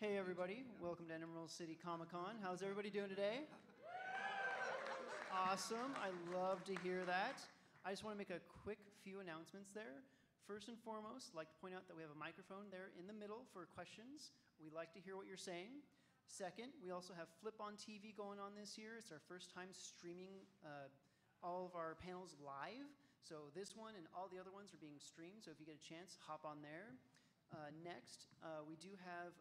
Hey everybody, welcome to Emerald City Comic-Con. How's everybody doing today? Awesome, I love to hear that. I just want to make a quick few announcements there. First and foremost, I'd like to point out that we have a microphone there in the middle for questions. We'd like to hear what you're saying. Second, we also have FlipON.TV going on this year. It's our first time streaming all of our panels live. So this one and all the other ones are being streamed, so if you get a chance, hop on there. Next, we do have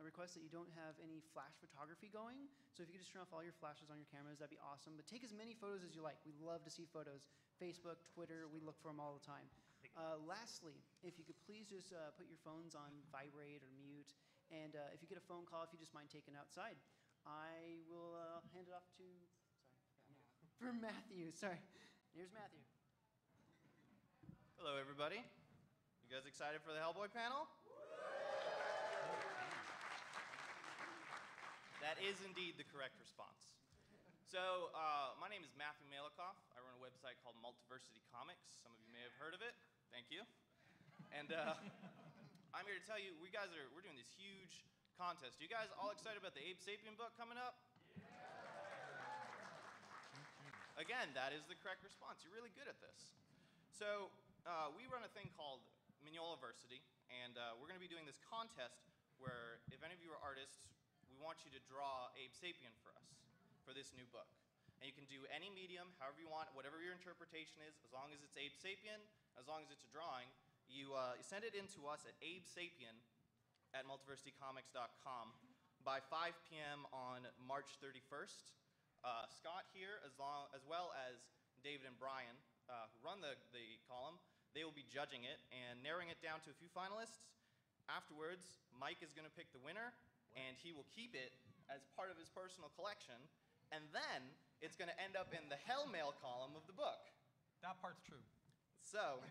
a request that you don't have any flash photography going. So if you could just turn off all your flashes on your cameras, that'd be awesome. But take as many photos as you like. We love to see photos. Facebook, Twitter, we look for them all the time. Lastly, if you could please just put your phones on vibrate or mute. And if you get a phone call, if you just mind taking it outside, I will hand it off to, for Matthew. Sorry. Here's Matthew. Hello, everybody. You guys excited for the Hellboy panel? That is indeed the correct response. So, my name is Matthew Malikoff. I run a website called Multiversity Comics. Some of you may have heard of it. Thank you. And I'm here to tell you, we're doing this huge contest. Are you guys all excited about the Abe Sapien book coming up? Yeah. Again, that is the correct response. You're really good at this. So, we run a thing called Mignolaversity, and we're going to be doing this contest where if any of you are artists, we want you to draw Abe Sapien for us for this new book. And you can do any medium, however you want, whatever your interpretation is, as long as it's Abe Sapien, as long as it's a drawing. You send it in to us at abesapien@multiversitycomics.com by 5 p.m. on March 31st. Scott here, as well as David and Brian, who run the column, they will be judging it and narrowing it down to a few finalists. Afterwards, Mike is going to pick the winner, and he will keep it as part of his personal collection, and then it's going to end up in the Hell Mail column of the book. That part's true. So,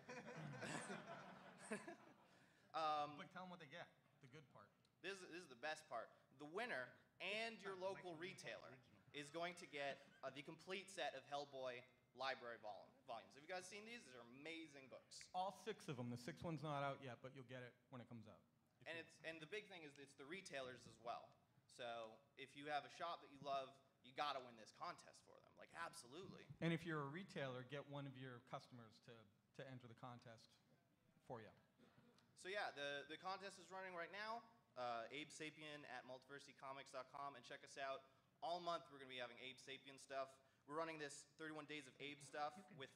but tell them what they get, the good part. This is the best part. The winner and your local retailer is going to get the complete set of Hellboy library volumes. Have you guys seen these? These are amazing books. All 6 of them. The 6th one's not out yet, but you'll get it when it comes out. And the big thing is it's the retailers as well. So if you have a shop that you love, you got to win this contest for them. Like, absolutely. And if you're a retailer, get one of your customers to enter the contest for you. So yeah, the contest is running right now. Abe Sapien at multiversitycomics.com, and check us out. All month we're going to be having Abe Sapien stuff. We're running this 31 Days of Abe stuff with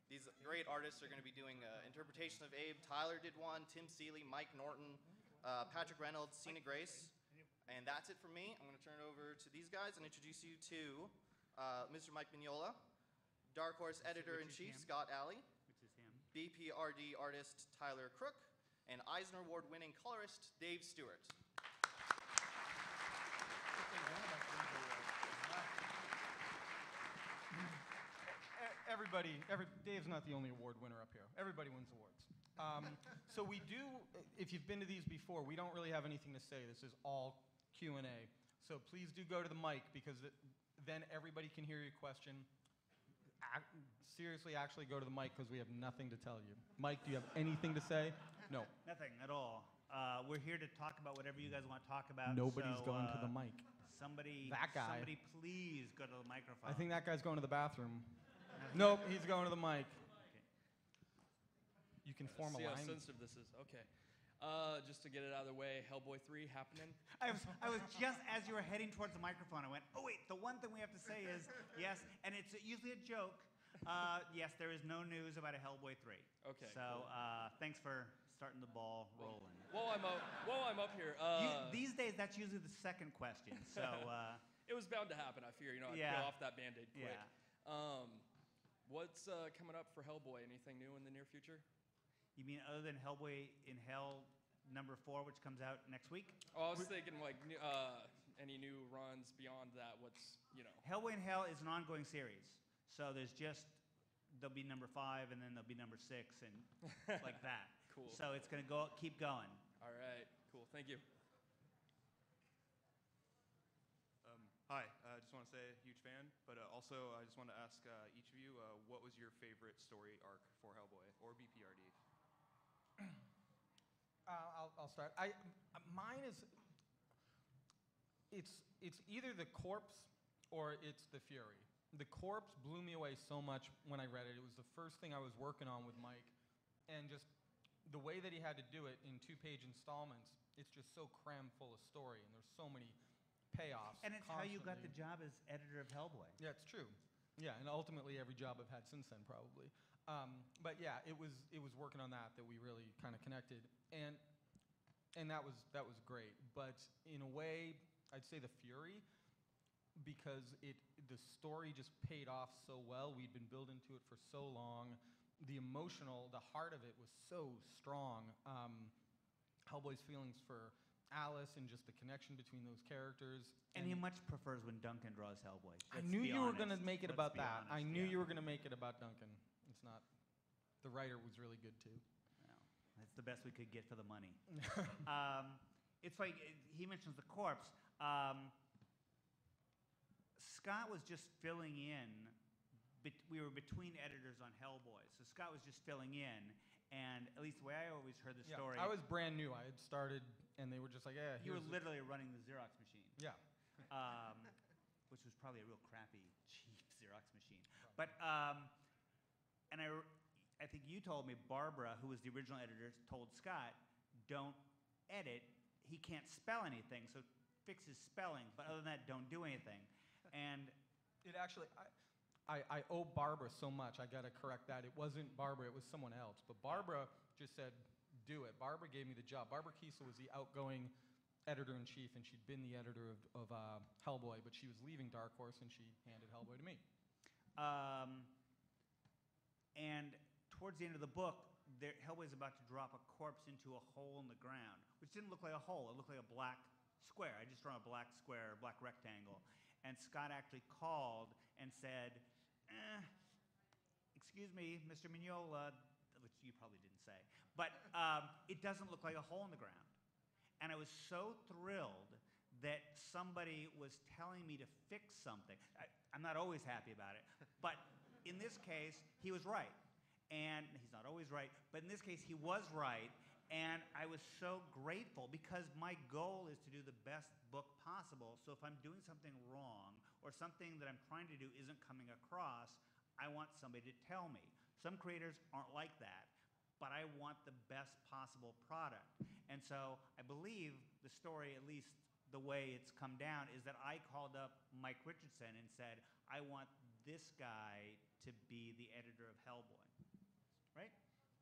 these great artists are going to be doing interpretations of Abe. Tyler did one, Tim Seeley, Mike Norton, Patrick Reynolds, Cena Grace. And that's it from me. I'm going to turn it over to these guys and introduce you to Mr. Mike Mignola, Dark Horse Editor-in-Chief Scott Allie, BPRD artist Tyler Crook, and Eisner Award-winning colorist Dave Stewart. Dave's not the only award winner up here. Everybody wins awards. So we do, if you've been to these before, we don't really have anything to say. This is all Q&A. So please do go to the mic, because then everybody can hear your question. Seriously, actually go to the mic, because we have nothing to tell you. Mike, do you have anything to say? No. Nothing at all. We're here to talk about whatever you guys want to talk about. Nobody's going to the mic. Somebody please go to the microphone. I think that guy's going to the bathroom. Nope, he's going to the mic. Okay. You can form a line. See how sensitive this is. Okay. Just to get it out of the way, Hellboy 3 happening. I was just, as you were heading towards the microphone, I went, oh wait, the one thing we have to say is, yes, and it's usually a joke, yes, there is no news about a Hellboy 3. Okay. So thanks for starting the ball rolling. While I'm up here. These days, that's usually the second question, so. It was bound to happen, I fear. I'd peel off that Band-Aid quick. Yeah. What's coming up for Hellboy? Anything new in the near future? You mean other than Hellboy in Hell #4, which comes out next week? Oh, I was thinking like any new runs beyond that. What's Hellboy in Hell is an ongoing series, so there'll be #5, and then there'll be #6, and like that. Cool. So it's gonna keep going. All right. Cool. Thank you. Hi, I just want to say huge fan, but also I just want to ask each of you, what was your favorite story arc for Hellboy or BPRD? I'll start. Mine is. It's either the corpse or it's the Fury. The corpse blew me away so much when I read it. It was the first thing I was working on with Mike, and just the way that he had to do it in 2-page installments. It's just so crammed full of story, and there's so many payoffs. And it's how you got the constantly. job as editor of Hellboy. Yeah, it's true. Yeah, and ultimately every job I've had since then, probably. But yeah, it was working on that we really kind of connected, and that was great. But in a way, I'd say the Fury, because the story just paid off so well. We'd been building to it for so long. The heart of it was so strong. Hellboy's feelings for Alice and just the connection between those characters. And he much prefers when Duncan draws Hellboy. I Let's knew be you were honest. going to make it Let's about be that. I honest, knew yeah. you were going to make it about Duncan. It's not. The writer was really good too. Well, that's the best we could get for the money. It's like he mentions the corpse. Scott was just filling in. We were between editors on Hellboy, so Scott was just filling in. And at least the way I always heard the story, I was brand new. I had started, and they were just like, "Yeah." you were literally running the Xerox machine. Yeah. Which was probably a real crappy, cheap Xerox machine. But and I think you told me Barbara, who was the original editor, told Scott, "Don't edit. He can't spell anything, so fix his spelling. But other than that, don't do anything." And It actually, I owe Barbara so much. I got to correct that. It wasn't Barbara. It was someone else. But Barbara just said, "Do it." Barbara gave me the job. Barbara Kiesel was the outgoing editor-in-chief, and she'd been the editor of Hellboy, but she was leaving Dark Horse, and she handed Hellboy to me. and towards the end of the book, Hellboy's about to drop a corpse into a hole in the ground, which didn't look like a hole. It looked like a black square. I just drawn a black square, a black rectangle. And Scott actually called and said, "Excuse me, Mr. Mignola," which you probably didn't say, but it doesn't look like a hole in the ground. And I was so thrilled that somebody was telling me to fix something. I'm not always happy about it, but in this case, he was right. And he's not always right, but in this case, he was right. And I was so grateful because my goal is to do the best book possible. So if I'm doing something wrong or something that I'm trying to do isn't coming across, I want somebody to tell me. Some creators aren't like that, but I want the best possible product. And so I believe the story, at least the way it's come down, is that I called up Mike Richardson and said, "I want this guy to be the editor of Hellboy." Right?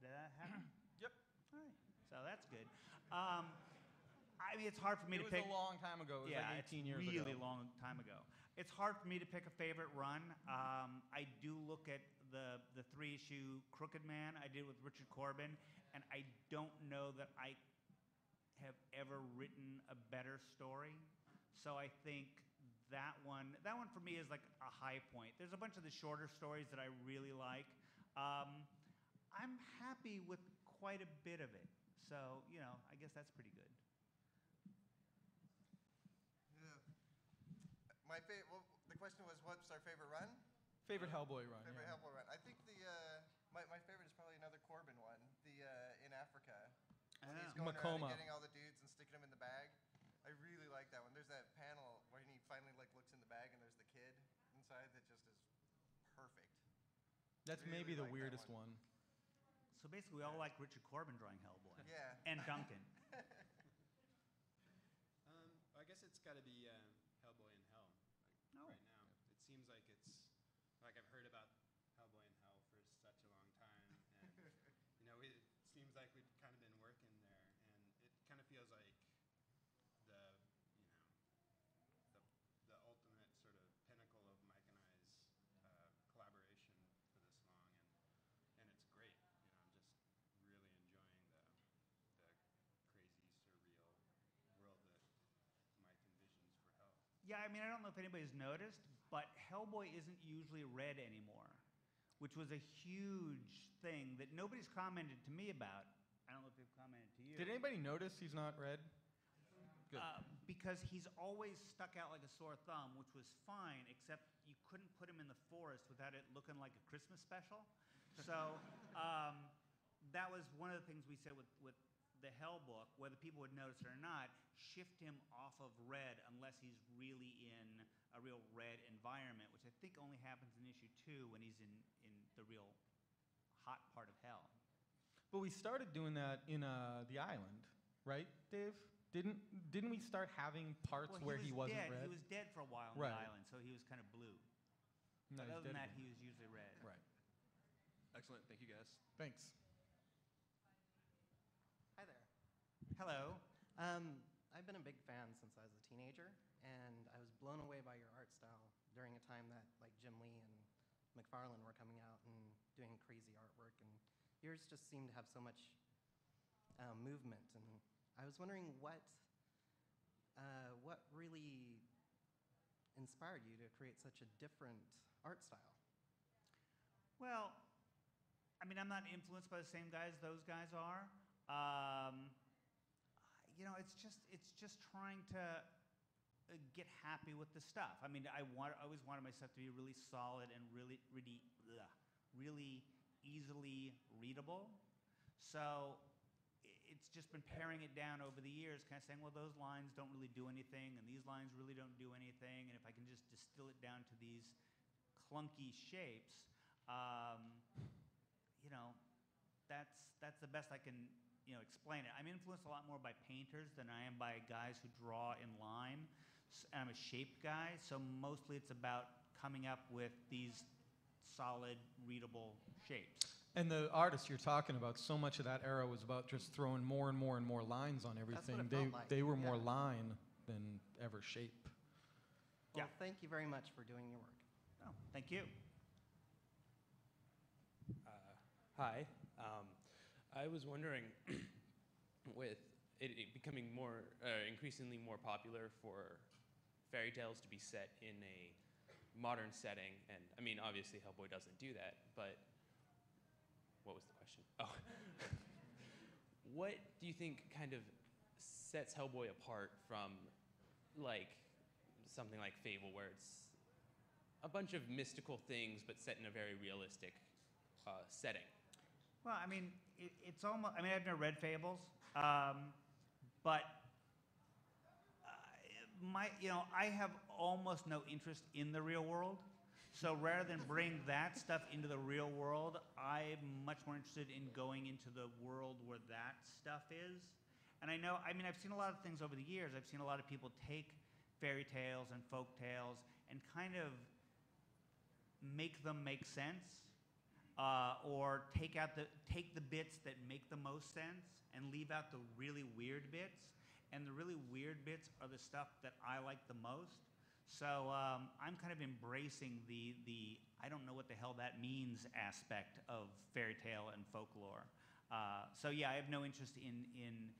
Did that happen? Yep. All right. So that's good. I mean, it's hard for me It to was pick. a long time ago. It was like 18 years it's ago. really long time ago. It's hard for me to pick a favorite run. I do look at the 3-issue Crooked Man I did with Richard Corbin, and I don't know that I have ever written a better story. So I think that one for me is like a high point. There's a bunch of the shorter stories that I really like. I'm happy with quite a bit of it. So, I guess that's pretty good. Well, the question was, what's our favorite run? Favorite Hellboy run. Favorite yeah. Hellboy run. I think my favorite is probably another Corbin one, the in Africa. When he's going around Makoma. and getting all the dudes and sticking them in the bag. I really like that one. There's that panel where he finally looks in the bag and there's the kid inside that just is perfect. That's Really maybe the like that weirdest one. one. So basically, we all like Richard Corbin drawing Hellboy. Yeah. And Duncan. I guess it's got to be Hellboy in Hell. Oh. Right now, it seems like like I've heard about Hellboy in Hell for such a long time, and it seems like we've kind of been working there, and it kind of feels like the the ultimate sort of pinnacle of Mike and I's collaboration for this long, and it's great. I'm just really enjoying the crazy, surreal world that Mike envisions for Hell. Yeah, I mean, I don't know if anybody's noticed, but Hellboy isn't usually read anymore, which was a huge thing that nobody's commented to me about. I don't know if they've commented to you. Did anybody notice he's not red? Good. Because he's always stuck out like a sore thumb, which was fine, except you couldn't put him in the forest without it looking like a Christmas special. So that was one of the things we said with the Hell book, whether people would notice it or not, shift him off of red unless he's really in a real red environment, which I think only happens in issue 2 when he's in the real hot part of Hell. But we started doing that in the island, right, Dave? Didn't we start having parts where he wasn't dead. red? He was dead for a while on Right. the island, so he was kind of blue. No, But he's other than dead that, again. he was usually red. Right. Excellent. Thank you, guys. Thanks. Hi there. Hello. I've been a big fan since I was a teenager, and I was blown away by your art style during a time that like Jim Lee and McFarlane were coming out and doing crazy artwork, and yours just seemed to have so much movement. And I was wondering what really inspired you to create such a different art style? Well, I mean, I'm not influenced by the same guys those guys are. You know, it's just trying to get happy with the stuff. I mean, I always wanted my stuff to be really solid and really easily readable. So it's just been paring it down over the years, kind of saying, well, those lines don't really do anything, and these lines really don't do anything, and if I can just distill it down to these clunky shapes, you know, that's the best I can, you know, explain it. I'm influenced a lot more by painters than I am by guys who draw in line. I'm a shape guy, so mostly it's about coming up with these solid, readable shapes. And the artists you're talking about, so much of that era was about just throwing more and more and more lines on everything. That's what it felt like. They were more Yeah. line than ever shape. Well, Yeah. thank you very much for doing your work. Oh, thank you. Hi. I was wondering, with it becoming more, increasingly more popular for fairy tales to be set in a modern setting, and I mean, obviously Hellboy doesn't do that, but what was the question? Oh. What do you think kind of sets Hellboy apart from, like, something like Fable, where it's a bunch of mystical things, but set in a very realistic setting? Well, I mean, it's almost, I mean, I've never read Fables, but you know, I have almost no interest in the real world. So rather than bring that stuff into the real world, I'm much more interested in going into the world where that stuff is. And I know, I mean, I've seen a lot of things over the years. I've seen a lot of people take fairy tales and folk tales and kind of make them make sense. Or take the bits that make the most sense and leave out the really weird bits. And the really weird bits are the stuff that I like the most. So I'm kind of embracing the I don't know what the hell that means aspect of fairy tale and folklore. So yeah, I have no interest in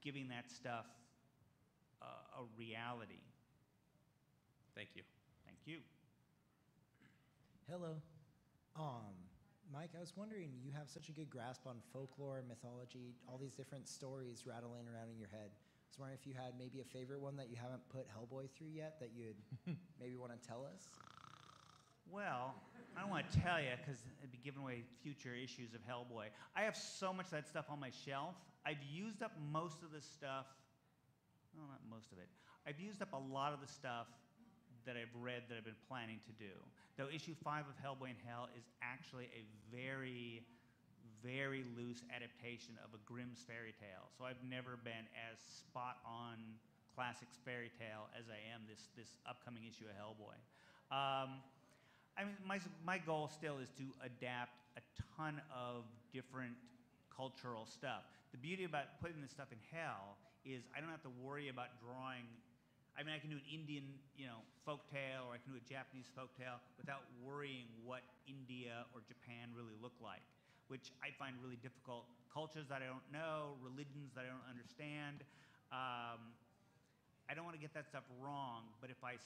giving that stuff a reality. Thank you. Thank you. Hello. Mike, I was wondering, you have such a good grasp on folklore, mythology, all these different stories rattling around in your head. I was wondering if you had maybe a favorite one that you haven't put Hellboy through yet that you'd maybe want to tell us? Well, I don't want to tell you because it'd be giving away future issues of Hellboy. I have so much of that stuff on my shelf. I've used up most of the stuff. Well, not most of it. I've used up a lot of the stuff that I've read that I've been planning to do. Though issue 5 of Hellboy in Hell is actually a very, very loose adaptation of a Grimm's fairy tale. So I've never been as spot on classics fairy tale as I am this upcoming issue of Hellboy. I mean, my goal still is to adapt a ton of different cultural stuff. The beauty about putting this stuff in Hell is I don't have to worry about drawing. I mean, I can do an Indian, you know, folktale, or I can do a Japanese folktale without worrying what India or Japan really look like, which I find really difficult. Cultures that I don't know, religions that I don't understand. I don't want to get that stuff wrong, but if I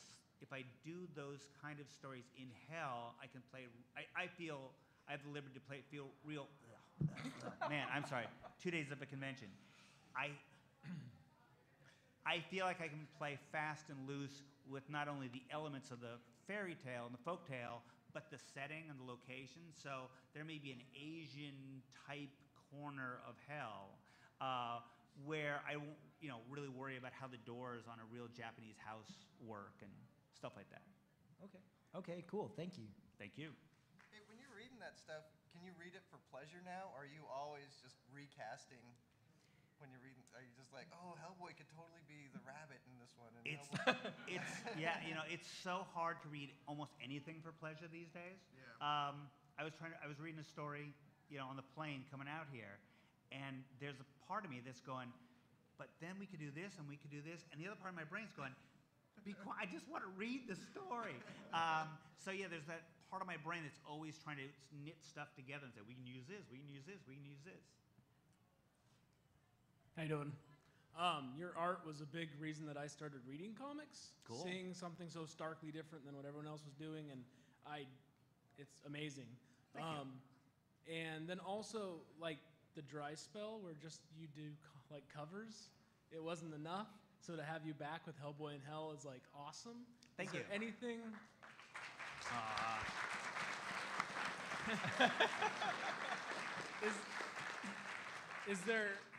do those kind of stories in Hell, I can play. I feel I have the liberty to feel real. Man, I'm sorry. 2 days of a convention. I feel like I can play fast and loose with not only the elements of the fairy tale and the folk tale, but the setting and the location. So there may be an Asian type corner of Hell where I won't, really worry about how the doors on a real Japanese house work and stuff like that. Okay. Okay, cool. Thank you. Thank you. Hey, when you're reading that stuff, can you read it for pleasure now? Or are you always just recasting when you're reading? Are you just like, oh, Hellboy could totally be the rabbit in this one? And It's so hard to read almost anything for pleasure these days. Yeah. I was reading a story, on the plane coming out here, and there's a part of me that's going, but then we could do this and we could do this, and the other part of my brain's going, be quiet, I just want to read the story. There's that part of my brain that's always trying to knit stuff together and say, we can use this, we can use this, we can use this. How you doing? Your art was a big reason that I started reading comics. Cool. Seeing something so starkly different than what everyone else was doing, and it's amazing. Thank you. And then also, like, the dry spell where just you do, covers, it wasn't enough. So to have you back with Hellboy in Hell is, awesome. Thank you. Is there anything...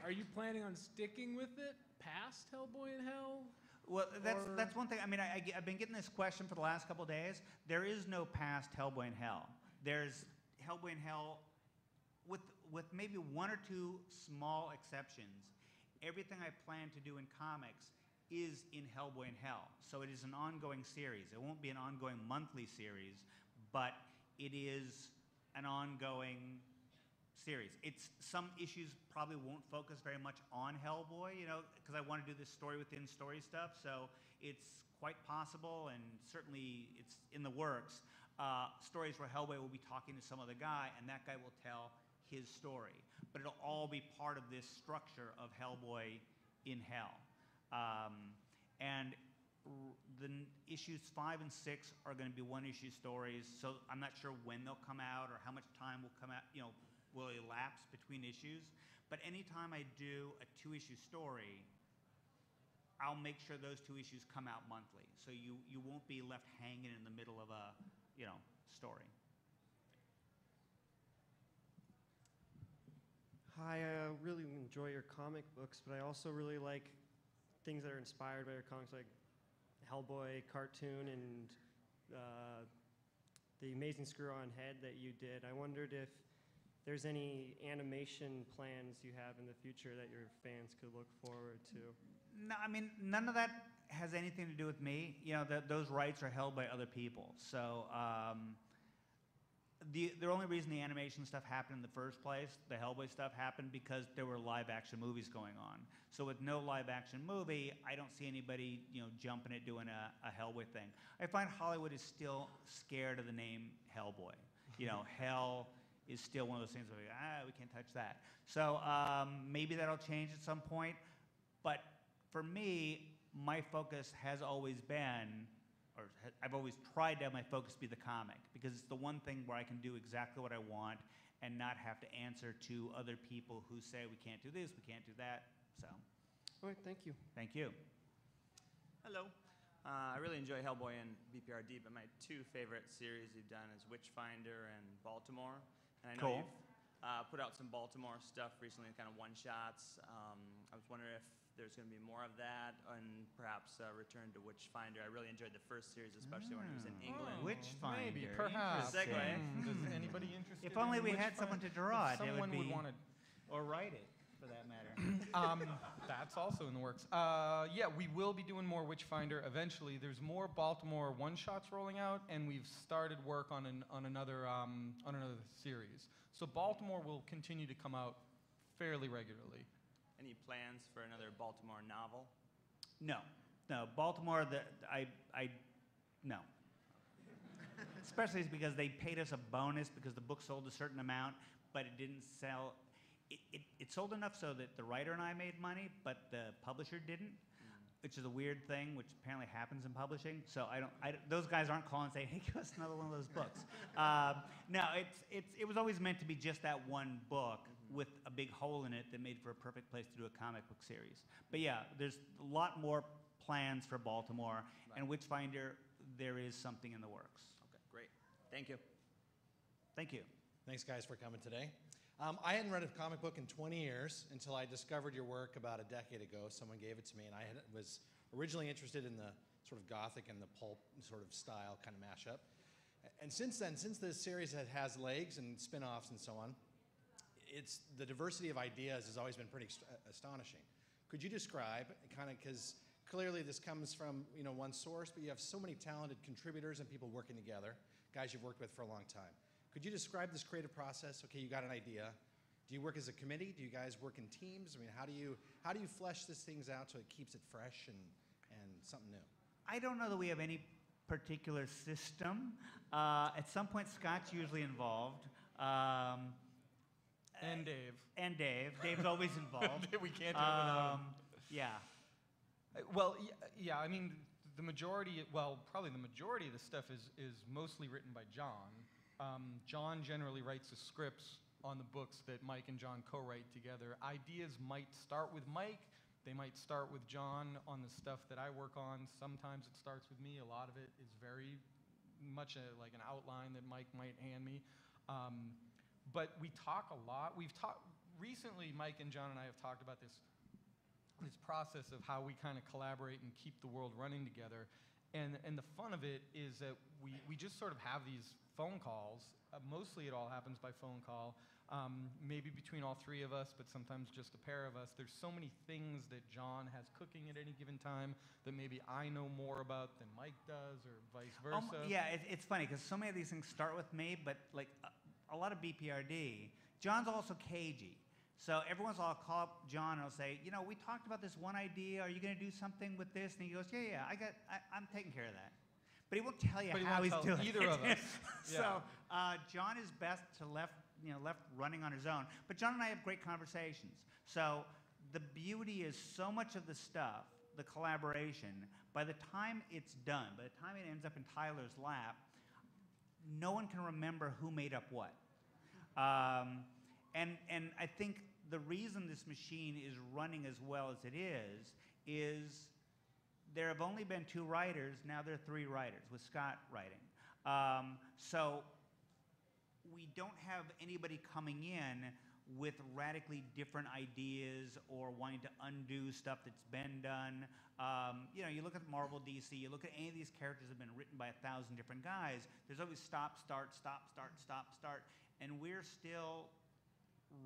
Are you planning on sticking with it past Hellboy in Hell? Well, that's one thing. I mean, I've been getting this question for the last couple of days. There is no past Hellboy in Hell. There's Hellboy in Hell with maybe one or two small exceptions. Everything I plan to do in comics is in Hellboy in Hell. So it is an ongoing series. It won't be an ongoing monthly series, but it is an ongoing series. Some issues probably won't focus very much on Hellboy, because I want to do this story within story stuff. So it's quite possible, and certainly it's in the works. Stories where Hellboy will be talking to some other guy, and that guy will tell his story. But it'll all be part of this structure of Hellboy in Hell. The issues 5 and 6 are going to be one-issue stories, so I'm not sure when they'll come out or how much time will come out, will elapse between issues. But anytime I do a 2-issue story, I'll make sure those 2 issues come out monthly, so you won't be left hanging in the middle of a story. Hi, I really enjoy your comic books, but I also really like things that are inspired by your comics, like Hellboy cartoon and the Amazing Screw-On Head that you did. I wondered if there's any animation plans you have in the future that your fans could look forward to. No, I mean, none of that has anything to do with me. Those rights are held by other people. So the only reason the animation stuff happened in the first place, the Hellboy stuff, happened because there were live-action movies going on. So with no live-action movie, I don't see anybody, jumping at doing a Hellboy thing. I find Hollywood is still scared of the name Hellboy. Hell is still one of those things where we can't touch that. So maybe that'll change at some point. But for me, my focus has always been, I've always tried to have my focus be the comic, because it's the one thing where I can do exactly what I want and not have to answer to other people who say we can't do this, we can't do that. So. All right, thank you. Thank you. Hello. I really enjoy Hellboy and BPRD, but my 2 favorite series you've done is Witchfinder and Baltimore. And I know you've put out some Baltimore stuff recently, kind of one-shots. I was wondering if there's going to be more of that, and perhaps return to Witchfinder. I really enjoyed the first series, especially when it was in England. Witchfinder. Maybe, perhaps. Segue. Does anybody interested? If only in we had someone to draw it, it would Someone be. would want to, Or write it, for that matter. That's also in the works. Yeah, we will be doing more Witchfinder eventually. There's more Baltimore one-shots rolling out, and we've started work on another series. So Baltimore will continue to come out fairly regularly. Any plans for another Baltimore novel? No. Baltimore, no. Especially because they paid us a bonus because the book sold a certain amount, but it didn't sell. It sold enough so that the writer and I made money, but the publisher didn't, which is a weird thing, which apparently happens in publishing. So those guys aren't calling and saying, hey, give us another one of those books. No, it was always meant to be just that one book with a big hole in it that made for a perfect place to do a comic book series. But yeah, there's a lot more plans for Baltimore, and Witchfinder, there is something in the works. Okay, great. Thank you. Thank you. Thanks, guys, for coming today. I hadn't read a comic book in 20 years until I discovered your work about a decade ago. Someone gave it to me, and was originally interested in the sort of gothic and the pulp sort of style kind of mashup. And since then, since this series has legs and spin-offs and so on, the diversity of ideas has always been pretty astonishing. Could you describe, kind of, because clearly this comes from one source, but you have so many talented contributors and people working together, guys you've worked with for a long time. Could you describe this creative process? Okay, you got an idea. Do you work as a committee? Do you guys work in teams? I mean, how do you flesh these things out so it keeps it fresh and something new? I don't know that we have any particular system. At some point, Scott's usually involved. And Dave. And Dave. Dave's always involved. We can't do it without him. Yeah. Well, yeah, I mean, probably the majority of the stuff is mostly written by John. John generally writes the scripts on the books that Mike and John co-write together. Ideas might start with Mike. They might start with John on the stuff that I work on. Sometimes it starts with me. A lot of it is very much like an outline that Mike might hand me. But we talk a lot. Recently, Mike and John and I have talked about this process of how we kind of collaborate and keep the world running together. And the fun of it is that we just sort of have these phone calls. Mostly it all happens by phone call, maybe between all three of us, but sometimes just a pair of us. There's so many things that John has cooking at any given time that maybe I know more about than Mike does, or vice versa. Yeah, it's funny because so many of these things start with me, but like a lot of BPRD, John's also cagey. So every once in a while I'll call up John and I'll say, we talked about this one idea. Are you going to do something with this? And he goes, yeah, I'm taking care of that. But he won't tell you how he's doing it. Either of us. So John is best left running on his own. But John and I have great conversations. So the beauty is so much of the stuff, the collaboration, by the time it's done, by the time it ends up in Tyler's lap, no one can remember who made up what. And I think the reason this machine is running as well as it is there have only been 2 writers, now there are 3 writers, with Scott writing. So we don't have anybody coming in with radically different ideas or wanting to undo stuff that's been done. You look at Marvel, DC, you look at any of these characters that have been written by 1,000 different guys, there's always stop, start, stop, start, stop, start. And we're still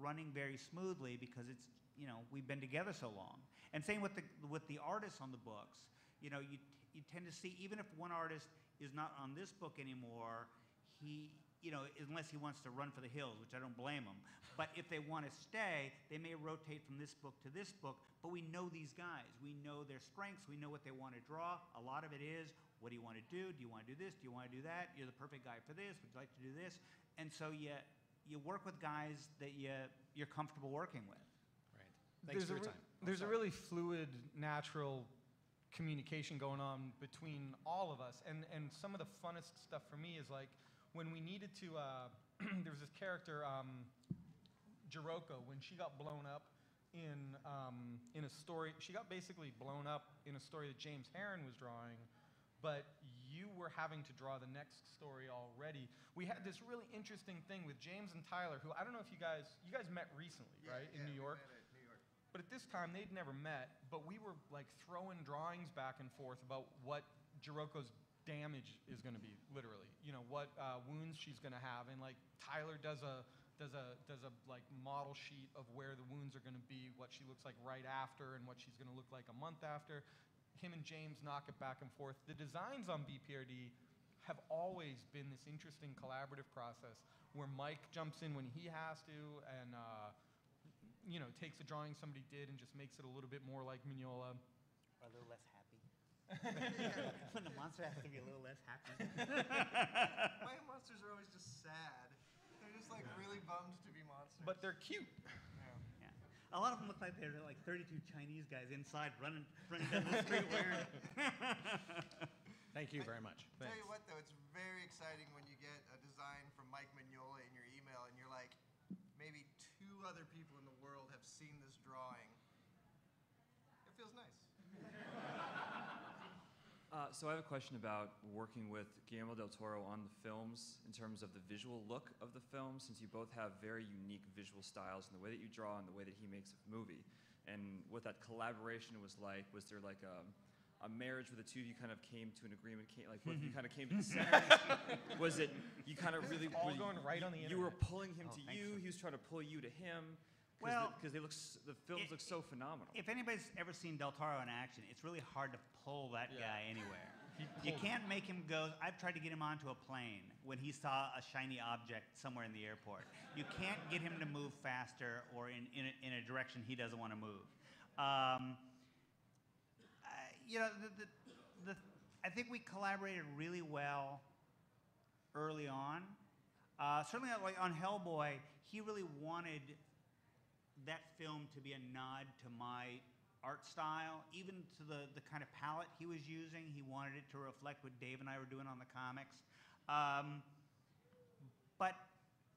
running very smoothly because it's, we've been together so long. And same with the artists on the books. You tend to see, even if one artist is not on this book anymore, unless he wants to run for the hills, which I don't blame him. But if they want to stay, they may rotate from this book to this book. But we know these guys. We know their strengths. We know what they want to draw. A lot of it is, what do you want to do? Do you want to do this? Do you want to do that? You're the perfect guy for this. Would you like to do this? And so you work with guys that you're comfortable working with. Right. Thanks for your time. There's a really fluid, natural communication going on between all of us. And some of the funnest stuff for me is like when we needed to, there was this character, Jiroko, when she got blown up in a story, she got basically blown up in a story that James Herron was drawing, but you were having to draw the next story already. We had this really interesting thing with James and Tyler, who I don't know if you guys met recently, right, in New York? We met at New York. But at this time, they'd never met, but we were like throwing drawings back and forth about what Jiroko's damage is going to be, literally. What wounds she's going to have, and like Tyler does a like model sheet of where the wounds are going to be, what she looks like right after, and what she's going to look like a month after. Him and James knock it back and forth. The designs on BPRD have always been this interesting collaborative process where Mike jumps in when he has to, and takes a drawing somebody did and just makes it a little bit more like Mignola. Or a little less happy. When the monster has to be a little less happy. My monsters are always just sad. They're just like really bummed to be monsters. But they're cute. Yeah. A lot of them look like they're like 32 Chinese guys inside running down the street wearing. Thank you very much. Tell you what, though, it's very exciting when you get a design from Mike Mignola in your email and you're like, maybe 2 other people in the world have seen this drawing. It feels nice. So I have a question about working with Guillermo del Toro on the films in terms of the visual look of the film, since you both have very unique visual styles in the way that you draw and the way that he makes a movie. And what that collaboration was like, was there like a marriage where the two of you kind of came to an agreement, like both of you kind of came to the center? Was it, you kind of really, all going right on the you were internet. pulling him to you, he was trying to pull you to him? Well, Because the films look so phenomenal. If anybody's ever seen Del Toro in action, it's really hard to pull that guy anywhere. You can't make him go. I've tried to get him onto a plane when he saw a shiny object somewhere in the airport. You can't get him to move faster or in a direction he doesn't want to move. You know, I think we collaborated really well early on. Certainly, like on Hellboy, he really wanted that film to be a nod to my art style, even to the kind of palette he was using. He wanted it to reflect what Dave and I were doing on the comics. But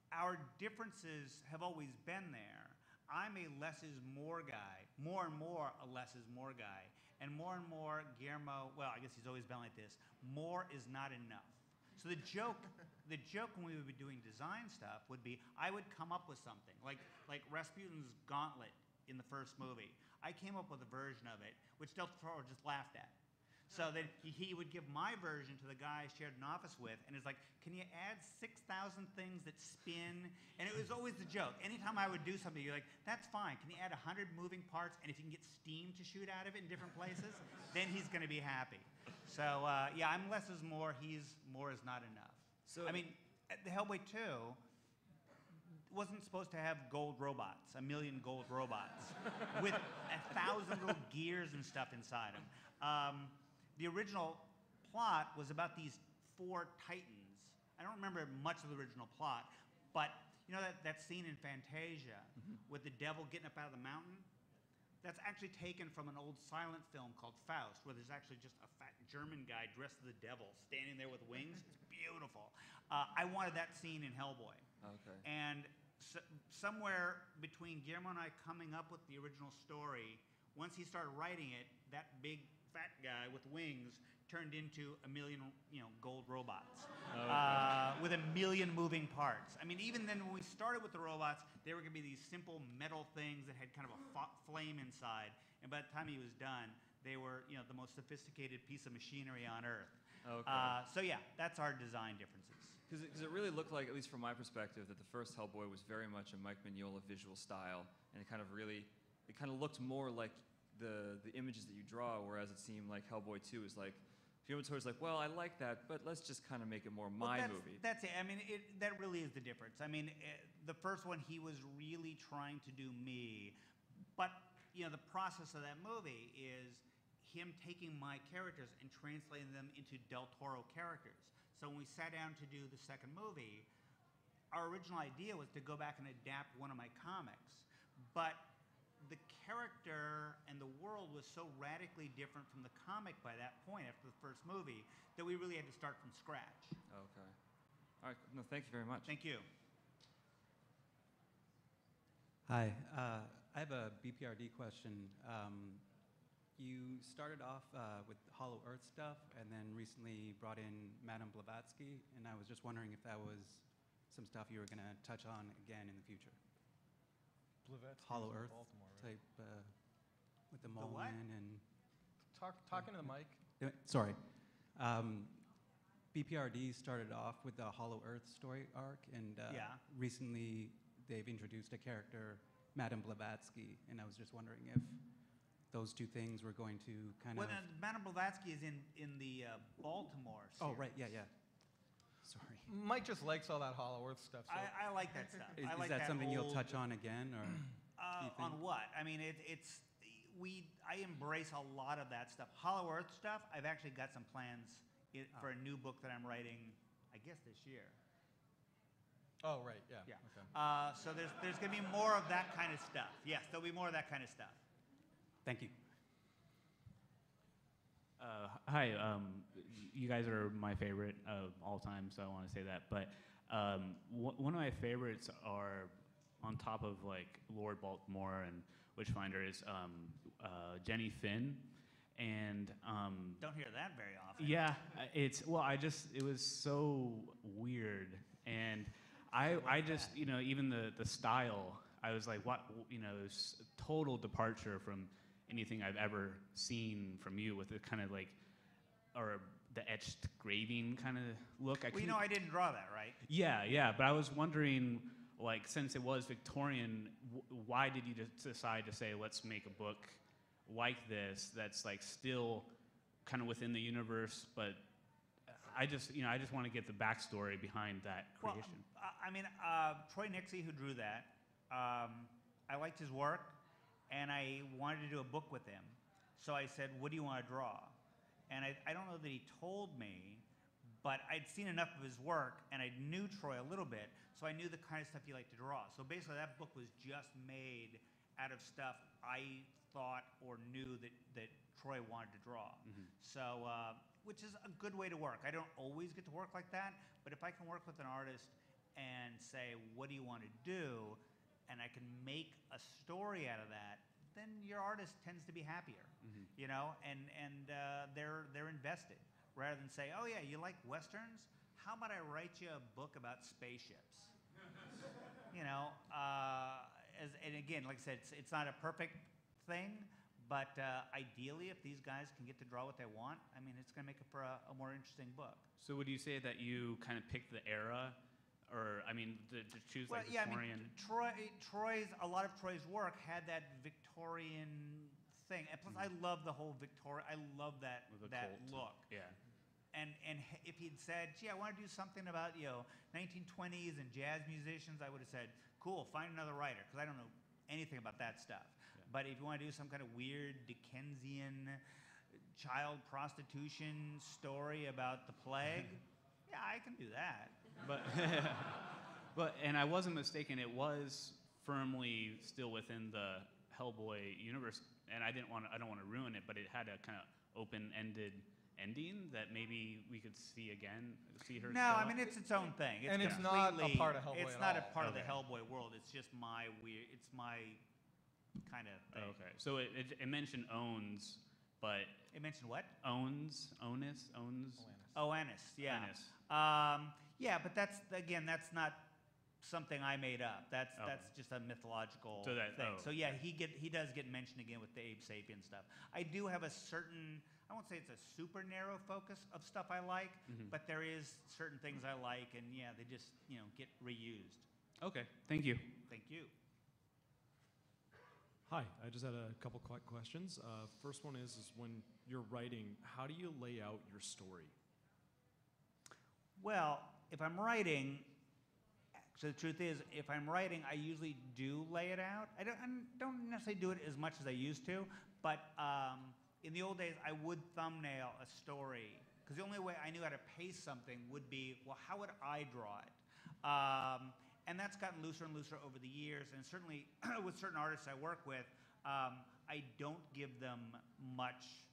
our differences have always been there. I'm a less is more guy, more and more a less is more guy. And more Guillermo, well, I guess he's always been like this, more is not enough. So the joke when we would be doing design stuff would be, I would come up with something, like Rasputin's gauntlet in the first movie. I came up with a version of it, which Del Toro just laughed at. So then he would give my version to the guy I shared an office with, and it's like, can you add 6,000 things that spin? And it was always the joke. Anytime I would do something, you're like, that's fine. Can you add 100 moving parts, and if you can get steam to shoot out of it in different places, then he's going to be happy. So yeah, I'm less is more. He's more is not enough. So I mean, the Hellboy 2 wasn't supposed to have gold robots, 1 million gold robots, with 1,000 little gears and stuff inside them. The original plot was about these 4 titans. I don't remember much of the original plot, but you know that scene in Fantasia with the devil getting up out of the mountain? That's actually taken from an old silent film called Faust, where there's actually just a fat German guy dressed as the devil standing there with wings. It's beautiful. I wanted that scene in Hellboy. Okay. And somewhere between Guillermo and I coming up with the original story, once he started writing it, that big fat guy with wings turned into 1 million, gold robots with 1 million moving parts. I mean, even then when we started with the robots, they were going to be these simple metal things that had kind of a flame inside. And by the time he was done, they were, the most sophisticated piece of machinery on Earth. Okay. So yeah, that's our design differences. Because it really looked like, at least from my perspective, that the first Hellboy was very much a Mike Mignola visual style, and it kind of looked more like the images that you draw, whereas it seemed like Hellboy 2 is like, Guillermo del Toro's like, well, I like that, but let's just kind of make it more movie. That's it. I mean, that really is the difference. I mean, the first one, he was really trying to do me, but the process of that movie is him taking my characters and translating them into Del Toro characters. So when we sat down to do the second movie, our original idea was to go back and adapt one of my comics, but the character and the world was so radically different from the comic by that point after the first movie that we really had to start from scratch. Okay. All right. No, thank you very much. Thank you. Hi. I have a BPRD question. You started off with Hollow Earth stuff and then recently brought in Madame Blavatsky, and I was just wondering if that was some stuff you were going to touch on again in the future. Blavatsky Hollow is in Earth Baltimore, right? type with the what? Mullen and Talking to the mic. sorry. BPRD started off with the Hollow Earth story arc, and recently they've introduced a character, Madame Blavatsky, and I was just wondering if those two things were going to kind of. Well, Madame Blavatsky is in the Baltimore series. Oh right, yeah. Sorry. Mike just likes all that Hollow Earth stuff. So. I like that stuff. Is, I like that something you'll old- touch on again, or? On what? I mean, I embrace a lot of that stuff. Hollow Earth stuff, I've actually got some plans for a new book that I'm writing, I guess this year. Oh, right, yeah. Okay. So there's going to be more of that kind of stuff. Yes, there'll be more of that kind of stuff. Thank you. Hi, you guys are my favorite of all time, so I want to say that. But one of my favorites are, on top of like Lord Baltimore and Witchfinder, is Jenny Finn. and Don't hear that very often. yeah, it was so weird, and I just even the style, I was like, what, it was a total departure from anything I've ever seen from you, with the kind of like, or the etched graving kind of look. Well, I didn't draw that, right? Yeah, but I was wondering, like, since it was Victorian, why did you just decide to say, let's make a book like this that's like still kind of within the universe, but I just want to get the backstory behind that creation. Well, Troy Nixie, who drew that, I liked his work, and I wanted to do a book with him. So I said, what do you want to draw? And I don't know that he told me, but I'd seen enough of his work, and I knew Troy a little bit, so I knew the kind of stuff he liked to draw. So basically, that book was just made out of stuff I thought or knew that Troy wanted to draw. So, which is a good way to work. I don't always get to work like that, but if I can work with an artist and say, what do you want to do, and I can make a story out of that, then your artist tends to be happier, and they're invested, rather than say, oh yeah, you like Westerns? How about I write you a book about spaceships? And again, like I said, it's not a perfect thing, but ideally, if these guys can get to draw what they want, it's going to make it for a more interesting book. So would you say that you kind of picked the era, or to choose like Victorian? A lot of Troy's work had that Victorian thing, and plus I love the whole I love that look. Yeah. And if he'd said, gee, I want to do something about 1920s and jazz musicians, I would have said, cool, find another writer, because I don't know anything about that stuff. Yeah. But if you want to do some kind of weird Dickensian child prostitution story about the plague, yeah, I can do that. But and I wasn't mistaken. It was firmly still within the Hellboy universe, and I don't want to ruin it, but it had a kind of open-ended ending that maybe we could see again. See her. No, it's its own thing. It's not a part of Hellboy. It's not a part of the Hellboy world. It's just my weird. It's my kind of thing. Okay, so it mentioned owns, but it mentioned what? Owns. Oh, Annis. Yeah. Annis. Yeah, but that's not something I made up. That's just a mythological thing. So yeah, he does get mentioned again with the Abe Sapien stuff. I do have a certain, I won't say it's a super narrow focus of stuff I like, but there is certain things I like, and yeah, they just get reused. Okay, thank you. Thank you. Hi, I just had a couple quick questions. First one is when you're writing, how do you lay out your story? Well, if I'm writing, so the truth is, if I'm writing, I usually do lay it out. I don't necessarily do it as much as I used to, but in the old days, I would thumbnail a story, because the only way I knew how to pace something would be, well, how would I draw it? And that's gotten looser and looser over the years, and certainly with certain artists I work with, I don't give them much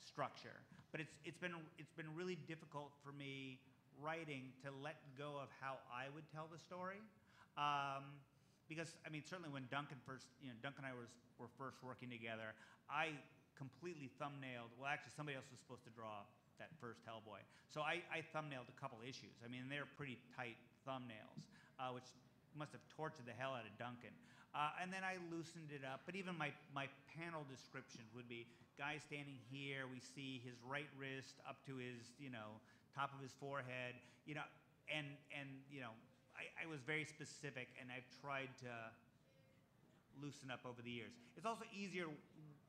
structure. But it's been really difficult for me writing to let go of how I would tell the story, because certainly when Duncan and I were first working together, I completely thumbnailed. Well, actually, somebody else was supposed to draw that first Hellboy, so I thumbnailed a couple issues. They're pretty tight thumbnails, which must have tortured the hell out of Duncan. And then I loosened it up. But even my panel descriptions would be guy standing here. We see his right wrist up to his top of his forehead, and I was very specific, and I've tried to loosen up over the years. It's also easier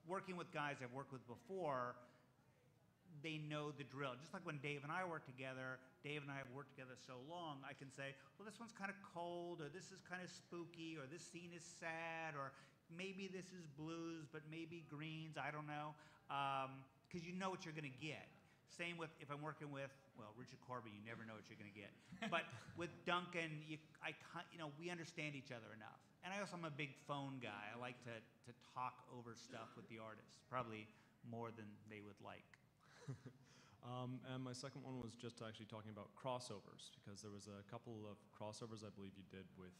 working with guys I've worked with before. They know the drill. Just like when Dave and I work together, Dave and I have worked together so long, I can say, well, this one's kind of cold, or this is kind of spooky, or this scene is sad, or maybe this is blues, but maybe greens, I don't know, because you know what you're going to get. Same with if I'm working with, well, Richard Corbin, you never know what you're going to get. But with Duncan, we understand each other enough. And I also am a big phone guy. I like to talk over stuff with the artists, probably more than they would like. And my second one was just actually talking about crossovers, because there was a couple of crossovers I believe you did with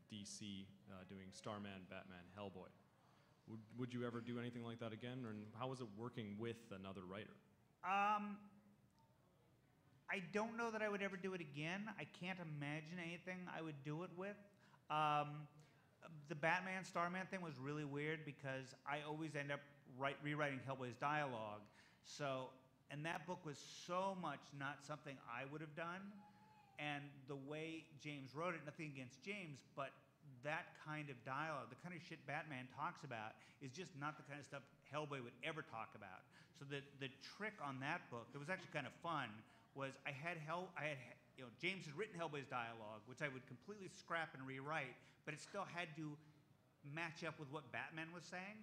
DC doing Starman, Batman, Hellboy. Would you ever do anything like that again? And how was it working with another writer? I don't know that I would ever do it again. I can't imagine anything I would do it with. The Batman Starman thing was really weird because I always end up rewriting Hellboy's dialogue. So, and that book was so much not something I would have done. And the way James wrote it, nothing against James, but that kind of dialogue, the kind of shit Batman talks about, is just not the kind of stuff Hellboy would ever talk about. So the trick on that book, that was actually kind of fun, was James had written Hellboy's dialogue, which I would completely scrap and rewrite, but it still had to match up with what Batman was saying.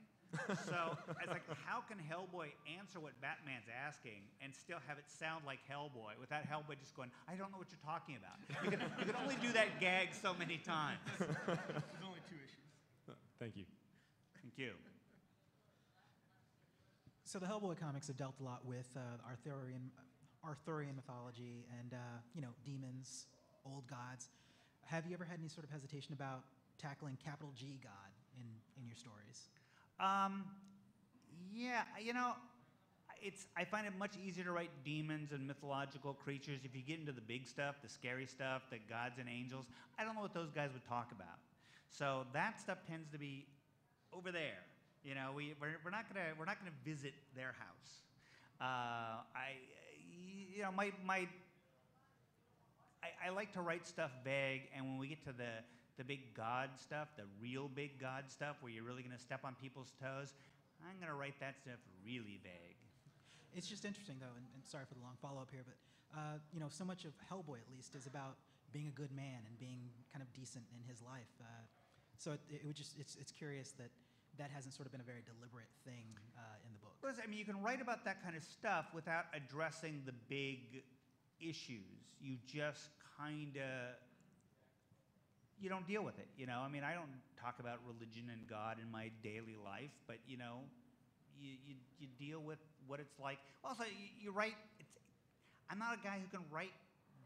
So I was like, how can Hellboy answer what Batman's asking and still have it sound like Hellboy without Hellboy just going, I don't know what you're talking about. You can only do that gag so many times. There's only 2 issues. Thank you. Thank you. So the Hellboy comics have dealt a lot with Arthurian mythology and demons, old gods. Have you ever had any sort of hesitation about tackling capital G God in your stories? Yeah, I find it much easier to write demons and mythological creatures. If you get into the big stuff, the scary stuff, the gods and angels, I don't know what those guys would talk about. So that stuff tends to be over there. We're not gonna visit their house. I like to write stuff vague, and when we get to the big god stuff, the real big god stuff, where you're really going to step on people's toes, I'm going to write that stuff really vague. It's just interesting, though, and sorry for the long follow-up here, but so much of Hellboy, at least, is about being a good man and being kind of decent in his life. So it's curious that hasn't sort of been a very deliberate thing in the book. Listen, I mean, you can write about that kind of stuff without addressing the big issues. You just kind of, you don't deal with it, I mean, I don't talk about religion and God in my daily life, but, you deal with what it's like. Also, you write, I'm not a guy who can write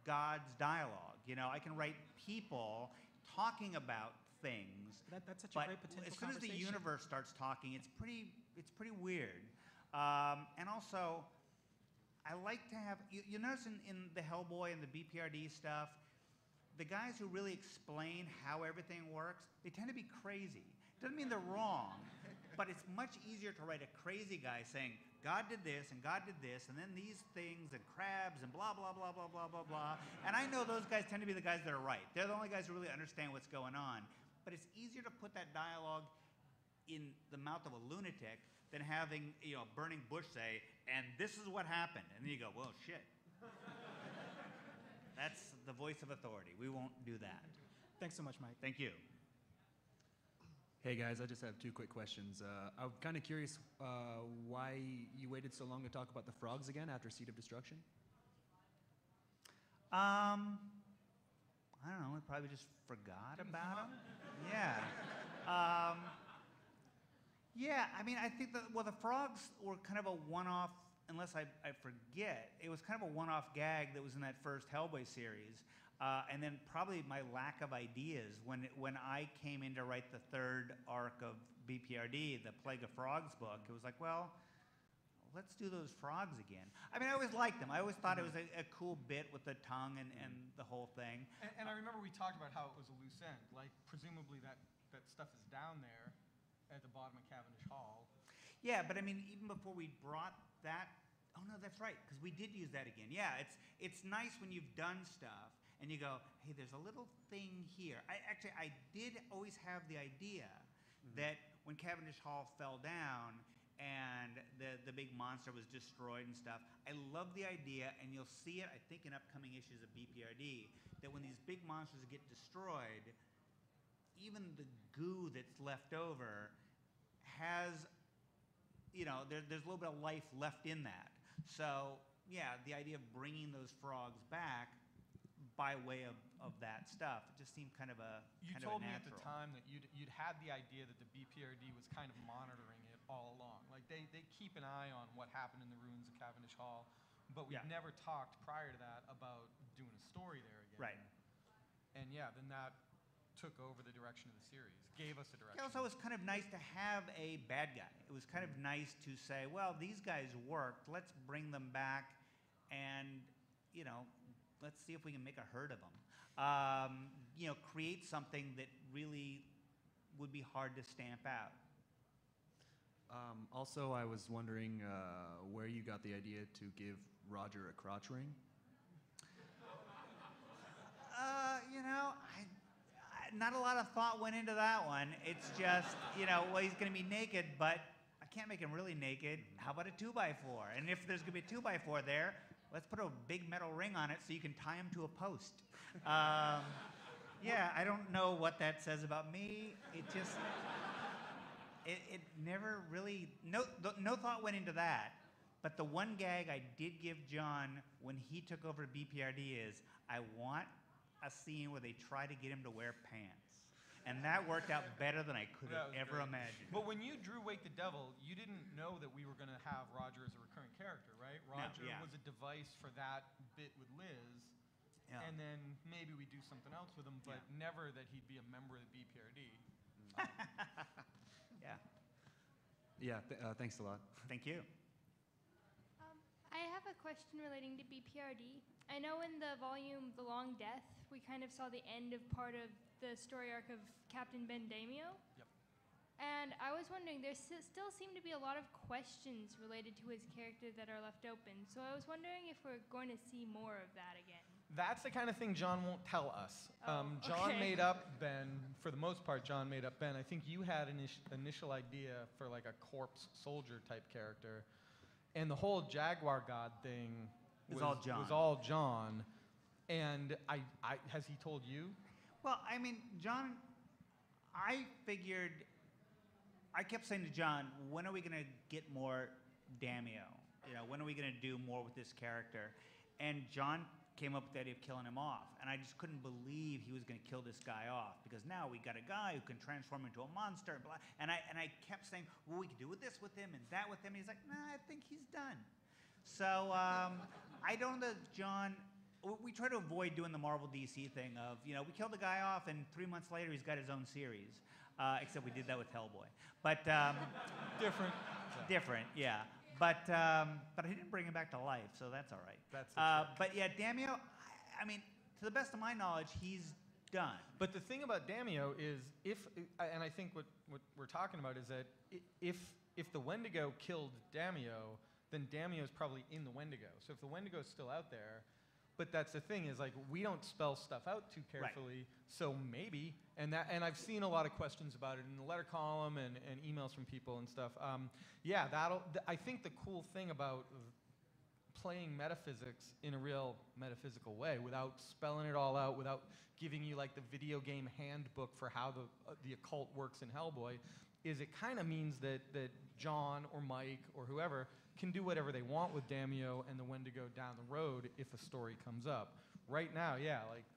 God's dialogue, I can write people talking about things. That's such a great potential as soon as the conversation. universe starts talking, it's pretty weird. And also, I like to have, you notice in the Hellboy and the BPRD stuff, the guys who really explain how everything works, they tend to be crazy. Doesn't mean they're wrong, but it's much easier to write a crazy guy saying, God did this, and God did this, and then these things, and crabs, and blah, blah, blah, blah, blah, blah, blah. And I know those guys tend to be the guys that are right. They're the only guys who really understand what's going on. But it's easier to put that dialogue in the mouth of a lunatic than having, a burning bush say, and this is what happened. And then you go, well, shit. That's the voice of authority. We won't do that. Thanks so much, Mike. Thank you. Hey guys, I just have 2 quick questions. I'm kind of curious why you waited so long to talk about the frogs again after Seed of Destruction? I don't know. I probably just forgot about them. Yeah. Yeah, I mean, I think the frogs were kind of a one-off, unless I forget. It was kind of a one-off gag that was in that first Hellboy series. And then probably my lack of ideas when I came in to write the 3rd arc of BPRD, the Plague of Frogs book, it was like, well, let's do those frogs again. I mean, I always liked them. I always thought it was a cool bit with the tongue and the whole thing. And I remember we talked about how it was a loose end. Like, presumably that stuff is down there at the bottom of Cavendish Hall. Yeah, but I mean, even before we brought that, oh no, that's right, because we did use that again. Yeah, it's nice when you've done stuff and you go, hey, there's a little thing here. I did always have the idea that when Cavendish Hall fell down and the big monster was destroyed and stuff, I love the idea, and you'll see it, I think, in upcoming issues of BPRD, that when these big monsters get destroyed, even the goo that's left over has, there's a little bit of life left in that. So, yeah, the idea of bringing those frogs back by way of that stuff, it just seemed kind of a You kind told of a me at the natural. time that you'd had the idea that the BPRD was kind of monitoring it all along. Like, they keep an eye on what happened in the ruins of Cavendish Hall, but we've never talked prior to that about doing a story there again. Right. And yeah, then that took over the direction of the series, gave us a direction. Also, it was kind of nice to have a bad guy. It was kind of nice to say, well, these guys worked. Let's bring them back, and let's see if we can make a herd of them. Create something that really would be hard to stamp out. Also, I was wondering where you got the idea to give Roger a crotch ring. Not a lot of thought went into that one. It's just, well, he's going to be naked, but I can't make him really naked. How about a 2x4? And if there's going to be a 2x4 there, let's put a big metal ring on it so you can tie him to a post. Yeah, I don't know what that says about me. It just, it never really, no thought went into that. But the one gag I did give John when he took over BPRD is, I want a scene where they try to get him to wear pants. And that worked out better than I could have ever imagined. But when you drew Wake the Devil, you didn't know that we were going to have Roger as a recurring character, right? Roger was a device for that bit with Liz, and then maybe we do something else with him, but never that he'd be a member of the BPRD. Thanks a lot. Thank you. I have a question relating to BPRD. I know in the volume The Long Death, we kind of saw the end of part of the story arc of Captain Ben Damio. Yep. And I was wondering, there still seem to be a lot of questions related to his character that are left open. So I was wondering if we're going to see more of that again. That's the kind of thing John won't tell us. John okay. made up Ben. For the most part, John made up Ben. I think you had an initial idea for like a corpse soldier type character. And the whole Jaguar God thing was all John. And has he told you? Well, I mean, John, I kept saying to John, when are we going to get more Damio? When are we going to do more with this character? And John came up with the idea of killing him off. And I just couldn't believe he was going to kill this guy off, because now we got a guy who can transform into a monster. And, blah. And I kept saying, well, we could do this with him and that with him. And he's like, nah, I think he's done. So I don't know, John. We try to avoid doing the Marvel DC thing of, we killed the guy off and 3 months later he's got his own series. Except we did that with Hellboy. But different, yeah. But I didn't bring him back to life, so that's all right. But yeah, Damio, I mean, to the best of my knowledge, he's done. But the thing about Damio is, and I think what we're talking about is that if the Wendigo killed Damio, then Damio's probably in the Wendigo. So if the Wendigo's still out there, but that's the thing is, like, we don't spell stuff out too carefully, so maybe, and I've seen a lot of questions about it in the letter column and emails from people and stuff. I think the cool thing about playing metaphysics in a real metaphysical way, without spelling it all out, without giving you like the video game handbook for how the occult works in Hellboy, is it kind of means that John or Mike or whoever can do whatever they want with Damio and the Wendigo down the road if a story comes up. Right now,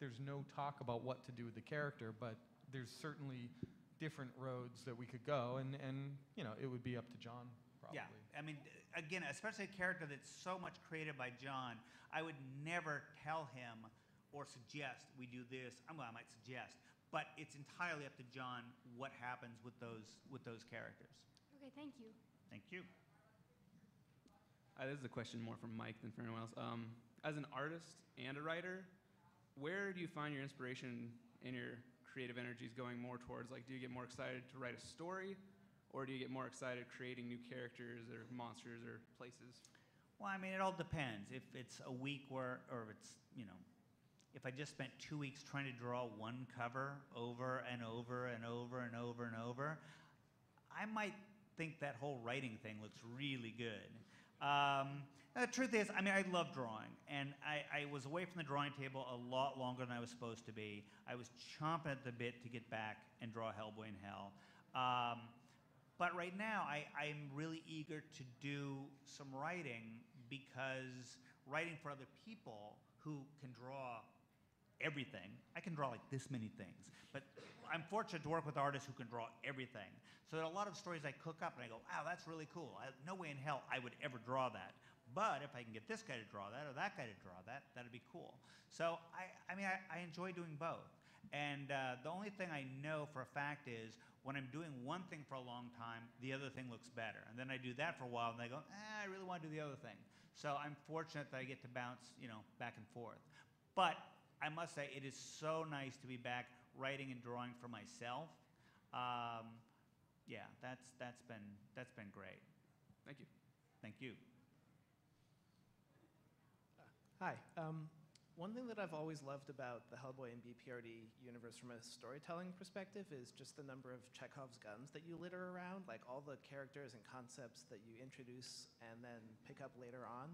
there's no talk about what to do with the character, but there's certainly different roads that we could go, and it would be up to John, probably. Yeah, I mean, again, especially a character that's so much created by John, I would never tell him or suggest we do this. I might suggest, but it's entirely up to John what happens with those characters. Okay, thank you. Thank you. This is a question more from Mike than for anyone else. As an artist and a writer, where do you find your inspiration and your creative energies going more towards? Like, do you get more excited to write a story, or do you get more excited creating new characters or monsters or places? Well, I mean, it all depends. If it's a week or it's, if I just spent 2 weeks trying to draw one cover over and over and over and over and over, I might think that whole writing thing looks really good. The truth is, I mean, I love drawing, and I was away from the drawing table a lot longer than I was supposed to be. I was chomping at the bit to get back and draw Hellboy in Hell. But right now, I'm really eager to do some writing, because writing for other people who can draw everything. I can draw like this many things, but I'm fortunate to work with artists who can draw everything. So there are a lot of stories I cook up and I go, wow, that's really cool. No way in hell I would ever draw that. But if I can get this guy to draw that or that guy to draw that, that'd be cool. So I mean, I enjoy doing both. And the only thing I know for a fact is when I'm doing one thing for a long time, the other thing looks better. And then I do that for a while, and I go, I really want to do the other thing. So I'm fortunate that I get to bounce, back and forth. But I must say, it is so nice to be back writing and drawing for myself. Yeah, that's been great. Thank you. Thank you. Hi. One thing that I've always loved about the Hellboy and BPRD universe from a storytelling perspective is just the number of Chekhov's guns that you litter around, like all the characters and concepts that you introduce and then pick up later on.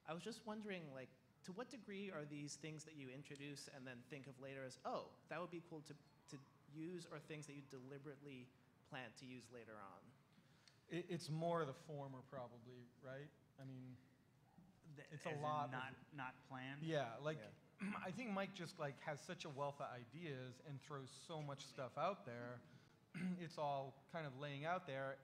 I was just wondering, like, to what degree are these things that you introduce and then think of later as, oh, that would be cool to use, or things that you deliberately plan to use later on? It's more the former, probably, right? I mean, it's a As in lot. not planned? Yeah, like, I think Mike just like has such a wealth of ideas and throws so much stuff out there. It's all kind of laying out there.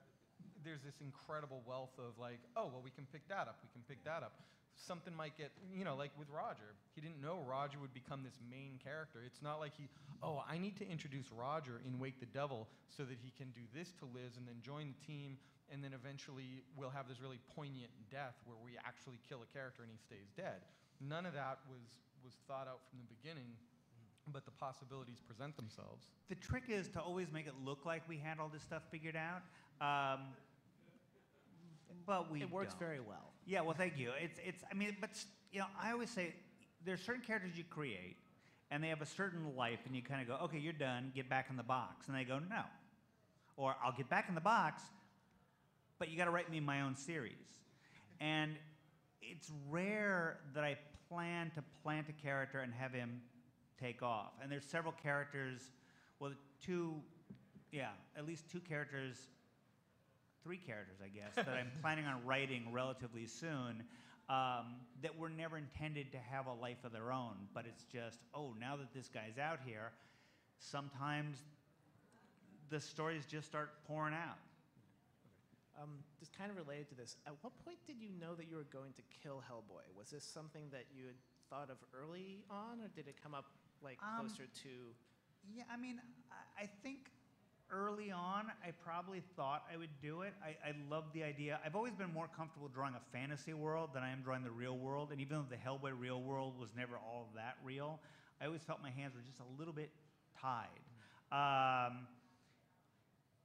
There's this incredible wealth of like, oh, well, we can pick that up. We can pick that up. Something might get, like with Roger. He didn't know Roger would become this main character. It's not like I need to introduce Roger in Wake the Devil so that he can do this to Liz and then join the team, and then eventually we'll have this really poignant death where we actually kill a character and he stays dead. None of that was thought out from the beginning, but the possibilities present themselves. The trick is to always make it look like we had all this stuff figured out. But it works don't. very well. Yeah, well, thank you. I always say there's certain characters you create, and they have a certain life, and you kind of go, okay, you're done, get back in the box. And they go, no. Or I'll get back in the box, but you got to write me my own series. And it's rare that I plan to plant a character and have him take off. And there's several characters, well, at least two characters, three characters, I guess, that I'm planning on writing relatively soon that were never intended to have a life of their own. But it's just, now that this guy's out here, sometimes the stories just start pouring out. Just kind of related to this, at what point did you know that you were going to kill Hellboy? Was this something that you had thought of early on, or did it come up closer to? Yeah, I mean, I think early on, I probably thought I would do it. I love the idea. I've always been more comfortable drawing a fantasy world than I am drawing the real world. And even though the Hellboy real world was never all that real, I always felt my hands were just a little bit tied.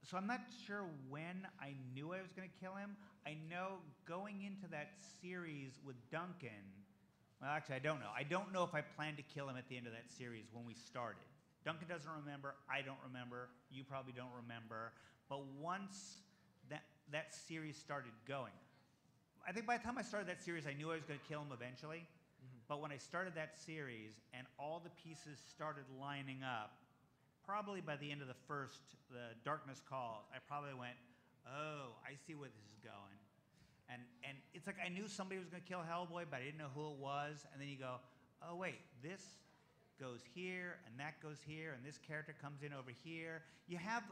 So I'm not sure when I knew I was going to kill him. I know going into that series with Duncan, well, actually, I don't know. I don't know if I planned to kill him at the end of that series when we started. Duncan doesn't remember. I don't remember. You probably don't remember. But once that series started going, I think by the time I started that series, I knew I was going to kill him eventually. But when I started that series and all the pieces started lining up, probably by the end of the Darkness Calls, I probably went, oh, I see where this is going. And it's like I knew somebody was going to kill Hellboy, but I didn't know who it was. And then you go, oh, wait, this goes here, and that goes here, and this character comes in over here. You have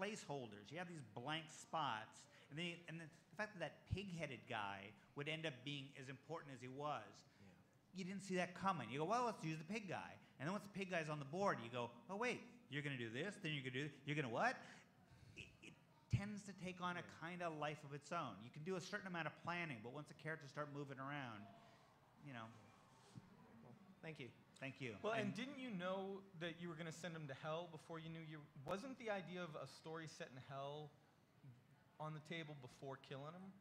placeholders. You have these blank spots. And the fact that pig-headed guy would end up being as important as he was, you didn't see that coming. You go, well, let's use the pig guy. And then once the pig guy's on the board, you go, oh, wait, you're going to do this, then you're going to do this, you're going to what? It tends to take on a kind of life of its own. You can do a certain amount of planning, but once the characters start moving around, Thank you. Thank you. Well, and didn't you know that you were going to send him to hell before you knew wasn't the idea of a story set in hell on the table before killing him?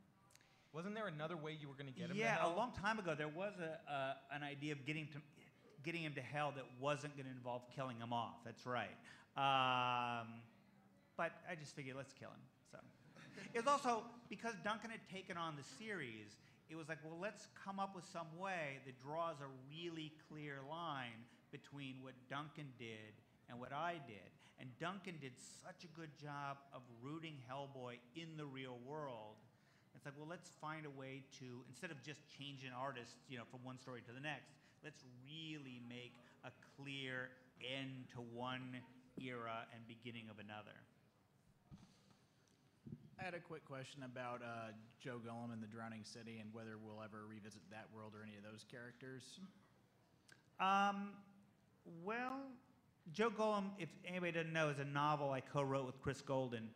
Wasn't there another way you were going to get him to hell? Yeah, a long time ago, there was an idea of getting him to hell that wasn't going to involve killing him off. That's right. But I just figured, let's kill him. So it was also because Duncan had taken on the series. It was like, well, let's come up with some way that draws a really clear line between what Duncan did and what I did. And Duncan did such a good job of rooting Hellboy in the real world. It's like, well, let's find a way to, instead of just changing artists, from one story to the next, let's really make a clear end to one era and beginning of another. I had a quick question about Joe Gullum and the Drowning City and whether we'll ever revisit that world or any of those characters. Well, Joe Golem, if anybody doesn't know, is a novel I co-wrote with Chris Golden.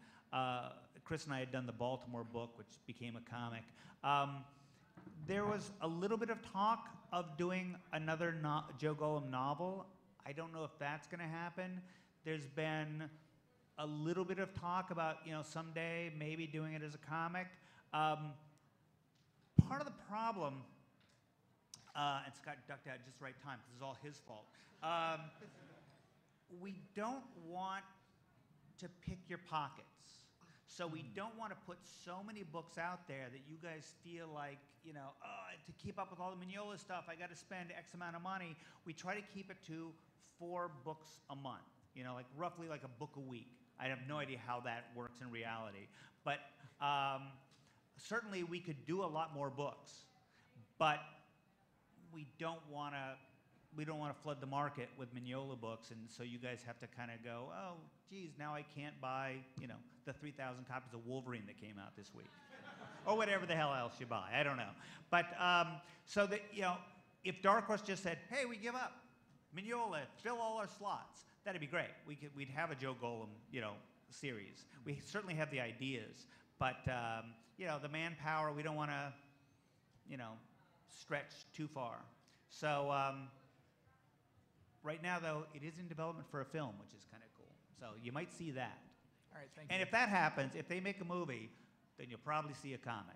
Chris and I had done the Baltimore book, which became a comic. There was a little bit of talk of doing another Joe Golem novel. I don't know if that's going to happen. There's been a little bit of talk about, someday maybe doing it as a comic. Part of the problem, and Scott ducked out just the right time because it's all his fault. We don't want to pick your pockets. So we don't want to put so many books out there that you guys feel like, to keep up with all the Mignola stuff, I got to spend X amount of money. We try to keep it to 4 books a month, like roughly like a book a week. I have no idea how that works in reality. But certainly we could do a lot more books, but we don't want to flood the market with Mignola books, and so you guys have to kind of go, oh, geez, now I can't buy, the 3,000 copies of Wolverine that came out this week, or whatever the hell else you buy. I don't know, but so that if Dark Horse just said, hey, we give up, Mignola, fill all our slots, that'd be great. We'd have a Joe Golem, series. We certainly have the ideas, but the manpower, we don't want to, stretch too far. So right now, though, it is in development for a film, which is kind of cool. So you might see that. All right, thank And you. if that happens, if they make a movie, then you'll probably see a comic.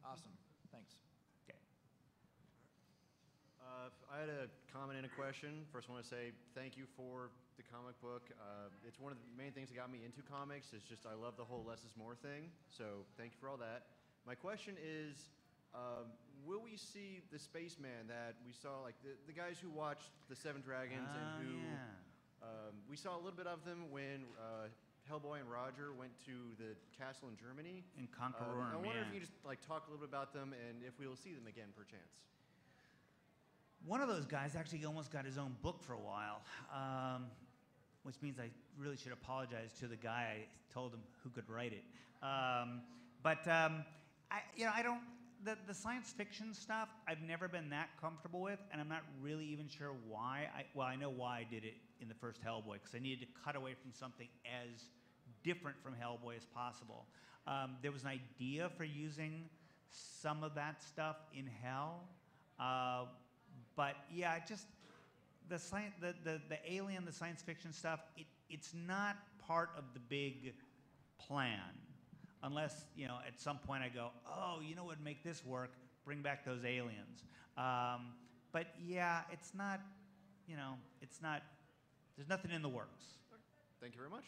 Awesome. Thanks. Okay. I had a comment and a question. First, I want to say thank you for the comic book. It's one of the main things that got me into comics. It's just I love the whole less is more thing. So thank you for all that. My question is, will we see the spaceman that we saw, like the guys who watched the Seven Dragons and who we saw a little bit of them when Hellboy and Roger went to the castle in Germany. In Conqueror, I wonder if you just talk a little bit about them and if we will see them again, perchance. One of those guys actually almost got his own book for a while, which means I really should apologize to the guy I told him who could write it. I don't. The science fiction stuff, I've never been that comfortable with, and I'm not really even sure why. I know why I did it in the first Hellboy, because I needed to cut away from something as different from Hellboy as possible. There was an idea for using some of that stuff in Hell, but yeah, just the alien, the science fiction stuff, it's not part of the big plan. Unless, at some point I go, oh, what would make this work? Bring back those aliens. But yeah, it's not, there's nothing in the works. Thank you very much.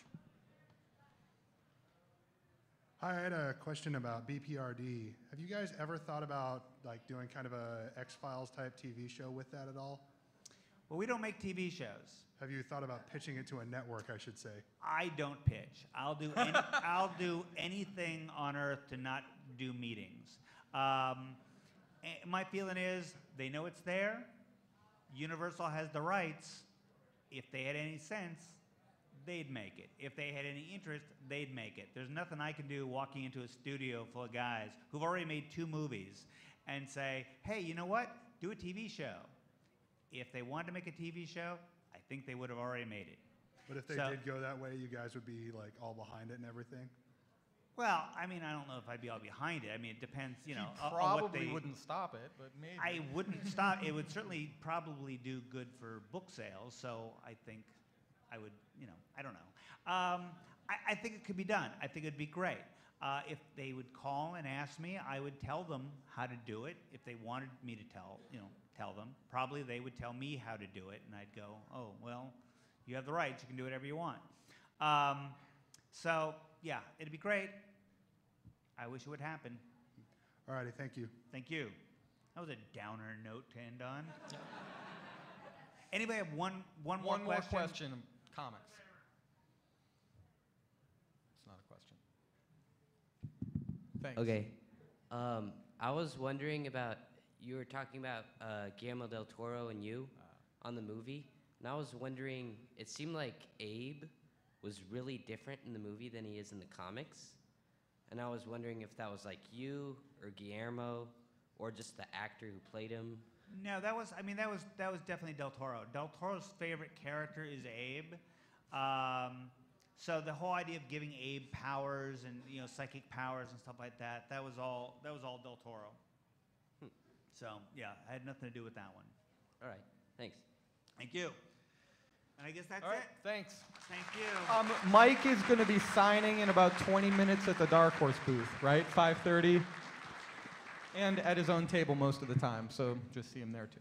Hi, I had a question about BPRD. Have you guys ever thought about doing kind of a X-Files type TV show with that at all? Well, we don't make TV shows. Have you thought about pitching it to a network, I should say? I don't pitch. I'll do anything on earth to not do meetings. My feeling is they know it's there. Universal has the rights. If they had any sense, they'd make it. If they had any interest, they'd make it. There's nothing I can do walking into a studio full of guys who've already made 2 movies and say, hey, you know what? Do a TV show. If they wanted to make a TV show, I think they would have already made it. But if they did go that way, you guys would be all behind it and everything? Well, I don't know if I'd be all behind it. It depends, He on probably what they wouldn't stop it, but maybe. I wouldn't stop. It would certainly probably do good for book sales, so I think I would, I don't know. I think it could be done. I think it'd be great. If they would call and ask me, I would tell them how to do it. If they wanted me to tell them, probably they would tell me how to do it, and I'd go, oh, well, you have the rights. You can do whatever you want. So, yeah, it'd be great. I wish it would happen. All righty, thank you. Thank you. That was a downer note to end on. Anybody have one more question? Comics. It's not a question. Thanks. Okay. I was wondering about, you were talking about Guillermo del Toro and you on the movie, and I was wondering, it seemed like Abe was really different in the movie than he is in the comics, and I was wondering if that was like you or Guillermo or just the actor who played him. No, that was definitely Del Toro. Del Toro's favorite character is Abe. So the whole idea of giving Abe powers and psychic powers and stuff like that, that was all Del Toro. So yeah, I had nothing to do with that one. All right, thanks. Thank you. And I guess that's All right, it. thanks. Thank you. Mike is going to be signing in about 20 minutes at the Dark Horse booth, right? 5:30. And at his own table most of the time, so just see him there too.